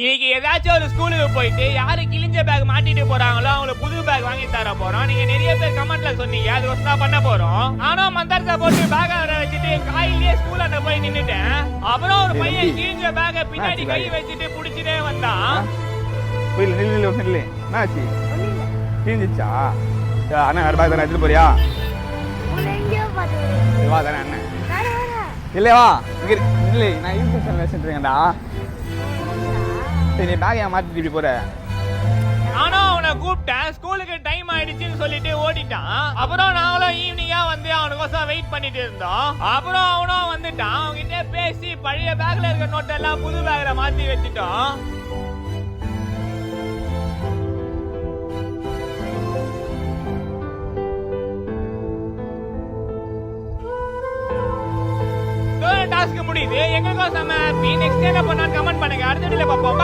இன்னைக்கு ஏதாச்சும் ஒரு ஸ்கூலுக்கு போயிட்டு யாரு கிழிஞ்ச பேக் மாட்டிட்டு போறாங்களோ அவங்களுக்கு புது பேக் வாங்கி தர போறோம். நீங்க நிறைய பேர் கமெண்ட்ல சொன்னீங்க, அது தான் பண்ண போறோம். நானும் மந்தரத்தை போட்டு பேக வச்சுட்டு காயிலே ஸ்கூல்ல போய் நின்னுட்டேன். அப்புறம் ஒரு பையன் கிழிஞ்ச பேக பின்னாடி கை வச்சுட்டு புடிச்சிட்டே வந்தான். என்னாச்சு கிழிஞ்சிச்சா? அண்ணா வேற பேக் தானே எடுத்துட்டு போறியா? வா தானே அண்ணன் இல்லையா? இல்லை நான் இன்ஸ்ட்ரக்ஷன் வச்சுருக்கேன்டா. சரி நீ பேக் ஏன் மாற்றிட்டு இப்படி போற? நானும் அவனை கூப்பிட்டேன், ஸ்கூலுக்கு டைம் ஆயிடுச்சுன்னு சொல்லிட்டு ஓடிட்டான். அப்புறம் நாங்களும் ஈவினிங்கா வந்து அவனுக்கோசம் வெயிட் பண்ணிட்டு இருந்தோம். அப்புறம் அவனும் வந்துட்டான். அவன்கிட்ட பேசி பழைய பேக்ல இருக்க நோட்டெல்லாம் புது பேக்ல மாத்தி வச்சுட்டோம். டாஸ்க் முடியுது. எங்களுக்கும் செம்ம ஹாப்பி. நெக்ஸ்ட் என்ன பண்ணான்னு கமெண்ட் பண்ணுங்க. அடுத்த வீடியோல பார்ப்போம்.